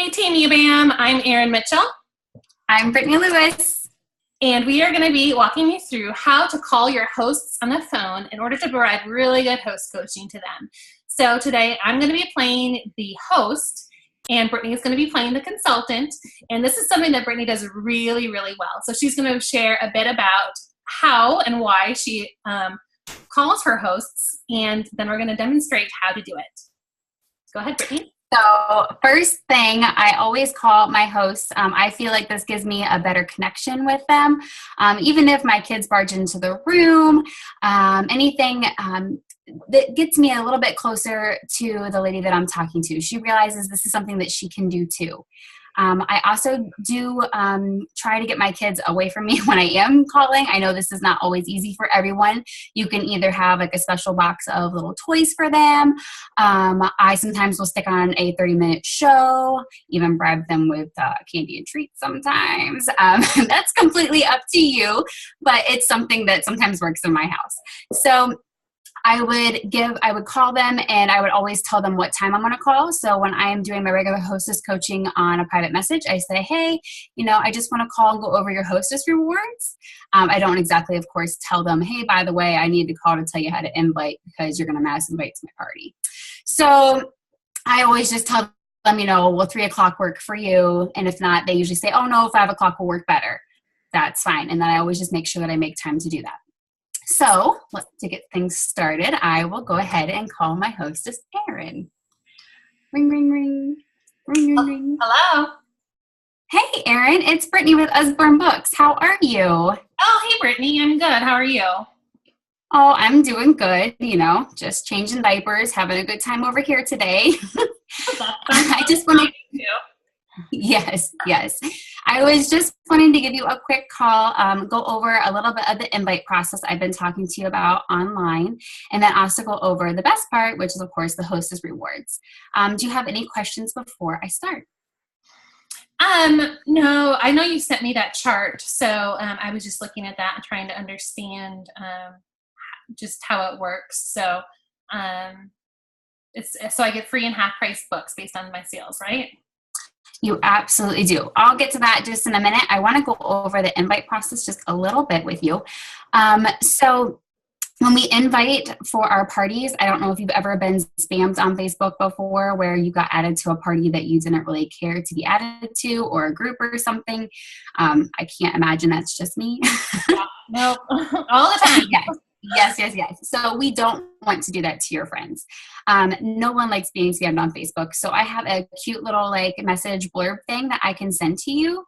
Hey Team UBAM, I'm Erin Mitchell, I'm Brittany Lewis. and we are going to be walking you through how to call your hosts on the phone in order to provide really good host coaching to them. So today I'm going to be playing the host, and Brittany is going to be playing the consultant, and this is something that Brittany does really, really well. So she's going to share a bit about how and why she calls her hosts, and then we're going to demonstrate how to do it. Go ahead, Brittany. So first thing, I always call my hosts. I feel like this gives me a better connection with them. Even if my kids barge into the room, anything that gets me a little bit closer to the lady that I'm talking to. She realizes this is something that she can do too. I also do try to get my kids away from me when I am calling. I know this is not always easy for everyone. You can either have like a special box of little toys for them. I sometimes will stick on a 30-minute show, even bribe them with candy and treats sometimes. That's completely up to you, but it's something that sometimes works in my house. So I would call them, and I would always tell them what time I'm going to call. So when I am doing my regular hostess coaching on a private message, I say, hey, I just want to call and go over your hostess rewards. I don't exactly, of course, tell them, hey, by the way, I need to call to tell you how to invite because you're going to mass invite to my party. So I always just tell them, will 3 o'clock work for you? And if not, they usually say, oh no, 5 o'clock will work better. That's fine. And then I always just make sure that I make time to do that. So to get things started, I will go ahead and call my hostess, Erin. Ring, ring, ring. Ring, ring, ring. Hello. Hey, Erin, it's Brittany with Usborne Books. How are you? Oh, hey, Brittany. I'm good. How are you? Oh, I'm doing good. Just changing diapers, having a good time over here today. I just want to... Yes. I was just wanting to give you a quick call, go over a little bit of the invite process I've been talking to you about online, and then also go over the best part, which is, of course, the hostess rewards. Do you have any questions before I start? No, I know you sent me that chart, so I was just looking at that and trying to understand just how it works. So so I get free and half price books based on my sales, right? You absolutely do. I'll get to that just in a minute. I want to go over the invite process just a little bit with you. So when we invite for our parties, I don't know if you've ever been spammed on Facebook before where you got added to a party that you didn't really care to be added to, or a group or something. I can't imagine that's just me. No, all the time. Yes. So we don't want to do that to your friends. No one likes being spammed on Facebook. So I have a cute little message blurb thing that I can send to you.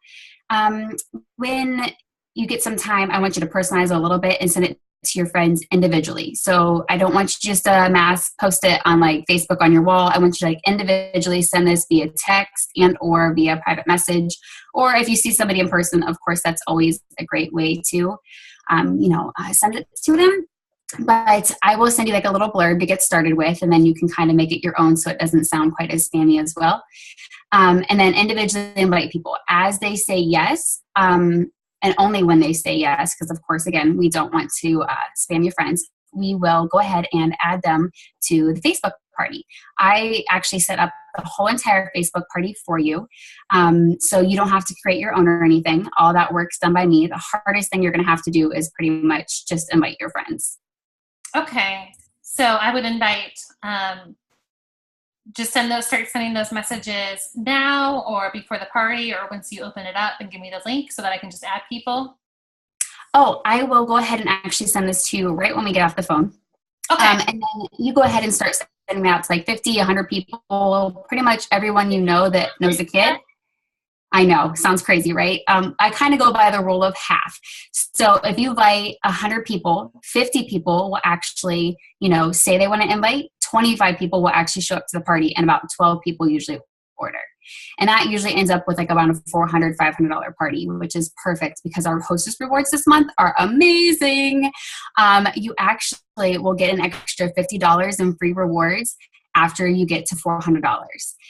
When you get some time, I want you to personalize a little bit and send it to your friends individually. So I don't want you just to mass post it on Facebook on your wall. I want you to individually send this via text and or via private message. Or if you see somebody in person, of course, that's always a great way to send it to them. But I will send you a little blurb to get started with, and then you can kind of make it your own so it doesn't sound quite as spammy as well. And then individually invite people as they say yes, and only when they say yes, because of course, again, we don't want to spam your friends. We will go ahead and add them to the Facebook party. I actually set up the whole entire Facebook party for you. So you don't have to create your own or anything. All that work's done by me. The hardest thing you're going to have to do is pretty much just invite your friends. Okay. So I would invite, start sending those messages now or before the party or once you open it up and give me the link so that I can just add people. Oh, I will go ahead and actually send this to you right when we get off the phone. Okay. And then you go ahead and start sending out to 50, 100 people, pretty much everyone you know that knows a kid. I know, sounds crazy, right? I kind of go by the rule of half. So if you invite 100 people, 50 people will actually, say they want to invite, 25 people will actually show up to the party, and about 12 people usually order. And that usually ends up with around a $400, $500 party, which is perfect because our hostess rewards this month are amazing. You actually will get an extra $50 in free rewards after you get to $400.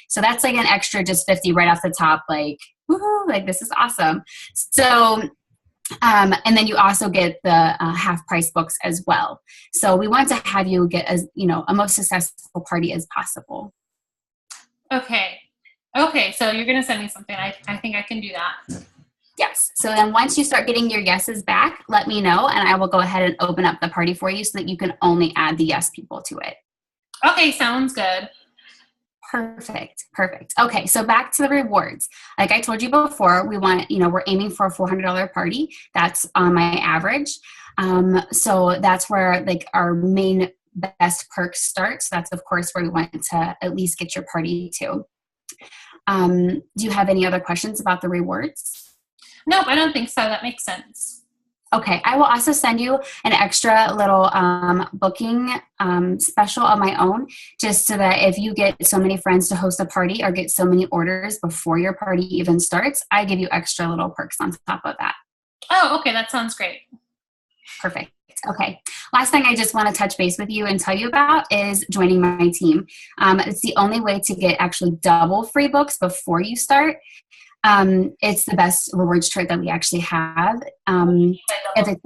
So that's an extra just 50 right off the top, woohoo, this is awesome. So, and then you also get the half price books as well. So we want to have you get a most successful party as possible. Okay. Okay, so you're going to send me something. I think I can do that. Yes. So then once you start getting your yeses back, let me know, and I will go ahead and open up the party for you so that you can only add the yes people to it. Okay, sounds good. Perfect. Perfect. Okay, so back to the rewards. Like I told you before, we're aiming for a $400 party. That's on my average. So that's where like our main best perks starts. That's of course where we want to at least get your party to. Do you have any other questions about the rewards? Nope, I don't think so. That makes sense. Okay, I will also send you an extra little booking special of my own, just so that if you get so many friends to host a party or get so many orders before your party even starts, I give you extra little perks on top of that. Oh, okay, that sounds great. Perfect. Okay. Last thing I just want to touch base with you and tell you about is joining my team. It's the only way to get actually double free books before you start. It's the best rewards trait that we actually have. If it's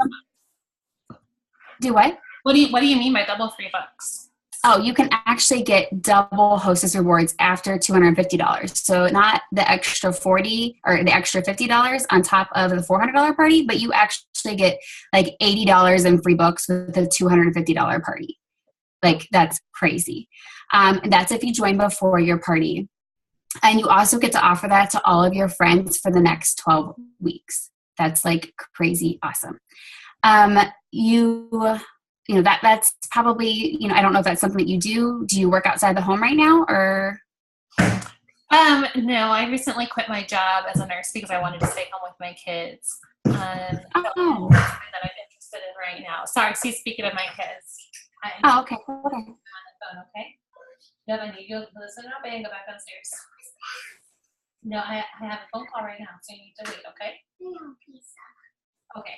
do what? What do you mean by double free books? Oh, you can actually get double hostess rewards after $250. So not the extra $40 or the extra $50 on top of the $400 party, but you actually get like $80 in free books with a $250 party. Like that's crazy. That's if you join before your party. And you also get to offer that to all of your friends for the next 12 weeks. That's like crazy awesome. That's probably, I don't know if that's something that you do. Do you work outside the home right now or? No, I recently quit my job as a nurse because I wanted to stay home with my kids. That's something that I'm interested in right now. Sorry, speaking of my kids. Okay. I'm on the phone, okay? No, I need you to listen up and go back downstairs. No, I have a phone call right now, so you need to wait, okay? Okay.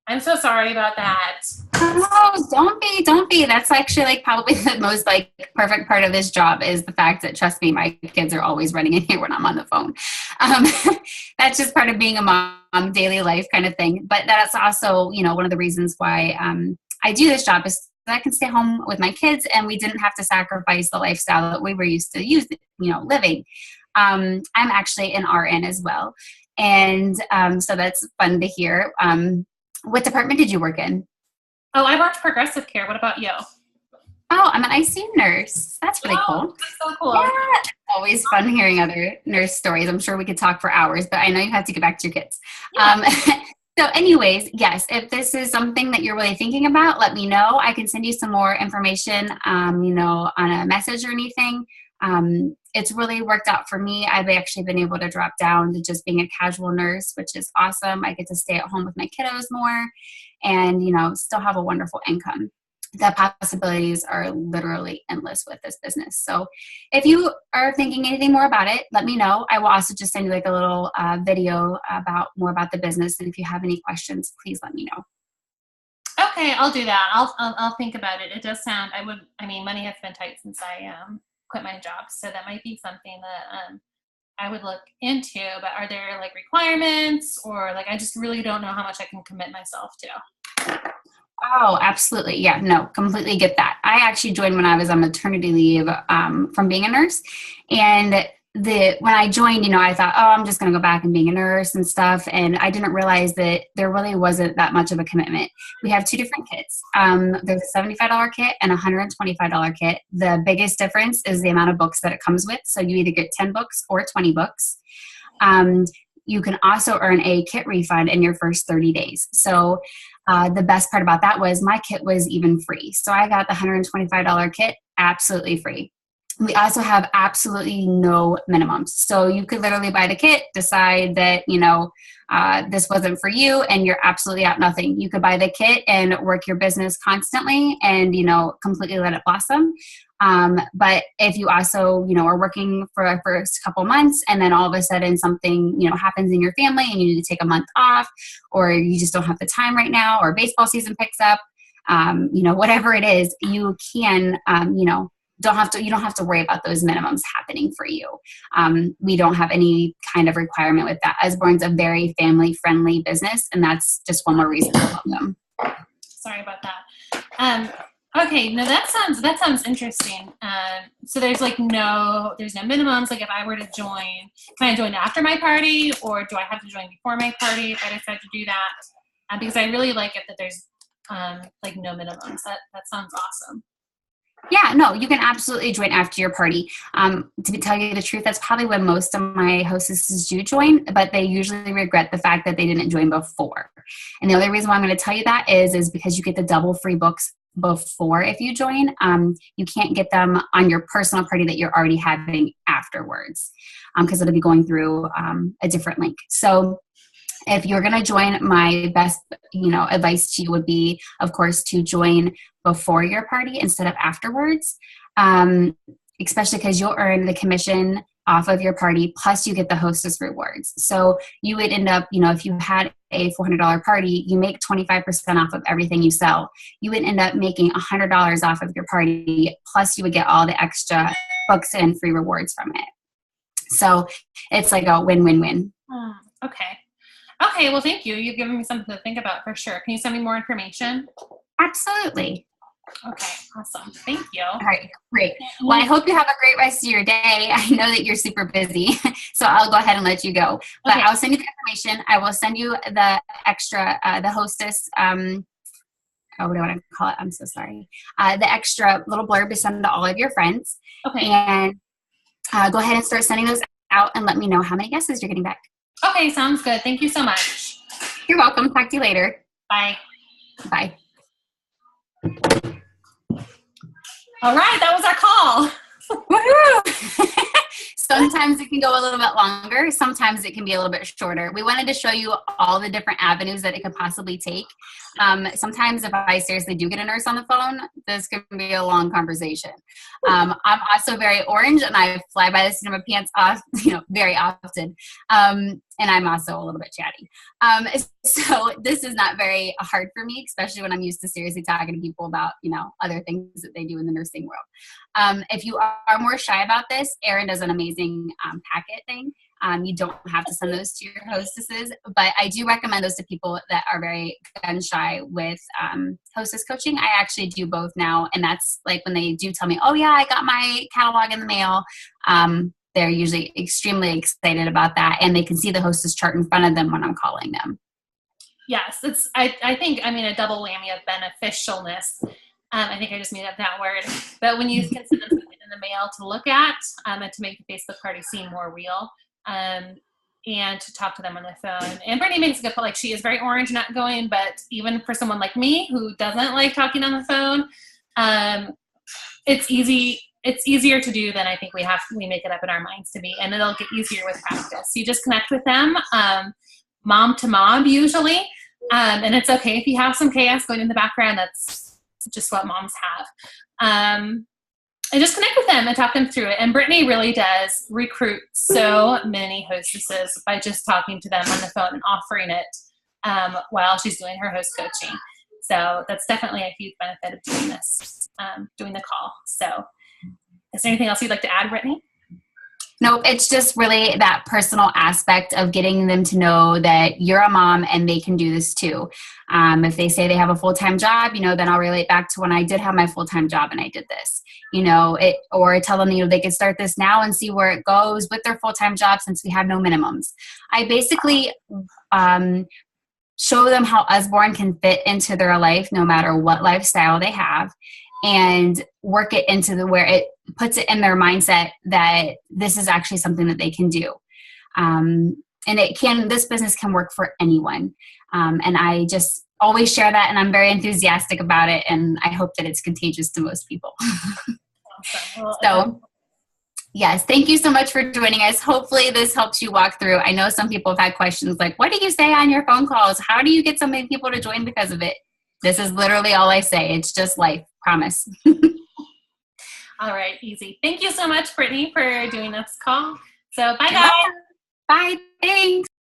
I'm so sorry about that. No, don't be. That's actually like probably the most like perfect part of this job is the fact that, trust me, my kids are always running in here when I'm on the phone. That's just part of being a mom, daily life kind of thing. But that's also, one of the reasons why I do this job is that I can stay home with my kids and we didn't have to sacrifice the lifestyle that we were used to living. I'm actually an RN as well. And so that's fun to hear. What department did you work in? Oh, I worked progressive care. What about you? Oh, I'm an ICU nurse. That's really cool. That's so cool. Yeah, always fun hearing other nurse stories. I'm sure we could talk for hours, but I know you have to get back to your kids. Yeah. So anyways, yes, if this is something that you're really thinking about, let me know. I can send you some more information, on a message or anything. It's really worked out for me. I've actually been able to drop down to just being a casual nurse, which is awesome. I get to stay at home with my kiddos more and, still have a wonderful income. The possibilities are literally endless with this business. So if you are thinking anything more about it, let me know. I will also just send you like a little video more about the business. And if you have any questions, please let me know. Okay, I'll do that. I'll think about it. It does sound, money has been tight since I quit my job. So that might be something that I would look into, but are there like requirements or like, I just really don't know how much I can commit myself to. Oh, absolutely. Yeah, no, completely get that. I actually joined when I was on maternity leave from being a nurse. And when I joined, I thought, oh, I'm just going to go back and being a nurse and stuff. And I didn't realize that there really wasn't that much of a commitment. We have two different kits. There's a $75 kit and a $125 kit. The biggest difference is the amount of books that it comes with. So you either get 10 books or 20 books. You can also earn a kit refund in your first 30 days. So the best part about that was my kit was even free. So I got the $125 kit absolutely free. We also have absolutely no minimums. So you could literally buy the kit, decide that, this wasn't for you and you're absolutely out nothing. You could buy the kit and work your business constantly and, completely let it blossom. But if you also, are working for a first couple months and then all of a sudden something, happens in your family and you need to take a month off or you just don't have the time right now or baseball season picks up, whatever it is, you can, you don't have to worry about those minimums happening for you. We don't have any kind of requirement with that. Usborne's a very family-friendly business, and that's just one more reason to love them. Sorry about that. Okay, no, that sounds interesting. So there's like there's no minimums. Like if I were to join, can I join after my party, or do I have to join before my party if I decide to do that? Because I really like it that there's like no minimums. That sounds awesome. Yeah, no, you can absolutely join after your party. To tell you the truth, that's probably when most of my hostesses do join, but they usually regret the fact that they didn't join before. And the only reason why I'm going to tell you that is because you get the double free books before if you join. You can't get them on your personal party that you're already having afterwards, because it'll be going through a different link. So if you're going to join, my best, advice to you would be, of course, to join before your party instead of afterwards, especially because you'll earn the commission off of your party, plus you get the hostess rewards. So you would end up, if you had a $400 party, you make 25% off of everything you sell. You would end up making $100 off of your party, plus you would get all the extra books and free rewards from it. So it's like a win-win-win. Okay. Okay, well, thank you. You've given me something to think about for sure. Can you send me more information? Absolutely. Okay, awesome. Thank you. All right, great. Well, I hope you have a great rest of your day. I know that you're super busy, so I'll go ahead and let you go. But okay. I'll send you the information. I will send you the extra, the hostess, what do I want to call it? I'm so sorry. The extra little blurb to send to all of your friends. Okay. And go ahead and start sending those out and let me know how many guesses you're getting back. Okay, sounds good. Thank you so much. You're welcome. Talk to you later. Bye. Bye. All right, that was our call. Woohoo! Sometimes it can go a little bit longer. Sometimes it can be a little bit shorter. We wanted to show you all the different avenues that it could possibly take. Sometimes if I seriously do get a nurse on the phone, this can be a long conversation. I'm also very orange and I fly by the seat of my pants off, very often. And I'm also a little bit chatty. So this is not very hard for me, especially when I'm used to seriously talking to people about, other things that they do in the nursing world. If you are more shy about this, Erin does an amazing packet thing. You don't have to send those to your hostesses, but I do recommend those to people that are very gun shy with hostess coaching. I actually do both now, and that's like when they do tell me, oh yeah, I got my catalog in the mail. They're usually extremely excited about that, and they can see the hostess chart in front of them when I'm calling them. Yes, I think a double whammy of beneficialness. I think I just made up that word. But when you can send them something in the mail to look at and to make the Facebook party seem more real, and to talk to them on the phone. And Brittany makes a good point. Like, she is very orange and outgoing, but even for someone like me who doesn't like talking on the phone, it's easier to do than I think we make it up in our minds to be, and it'll get easier with practice. You just connect with them, mom to mom usually, and it's okay if you have some chaos going in the background. That's just what moms have. And just connect with them and talk them through it. And Brittany really does recruit so many hostesses by just talking to them on the phone and offering it while she's doing her host coaching. So that's definitely a huge benefit of doing this, doing the call. So is there anything else you'd like to add, Brittany? No, it's just really that personal aspect of getting them to know that you're a mom and they can do this too. If they say they have a full-time job, then I'll relate back to when I did have my full-time job and I did this, or tell them, they can start this now and see where it goes with their full-time job since we have no minimums. I basically show them how Usborne can fit into their life no matter what lifestyle they have, and work it into where it puts it in their mindset that this is actually something that they can do. And this business can work for anyone. And I just always share that, and I'm very enthusiastic about it, and I hope that it's contagious to most people. Awesome. Well, so yes, thank you so much for joining us. Hopefully this helps you walk through. I know some people have had questions like, what do you say on your phone calls? How do you get so many people to join because of it? This is literally all I say. It's just life. Promise. All right, easy. Thank you so much, Brittany, for doing this call. So bye, guys. Bye. Thanks.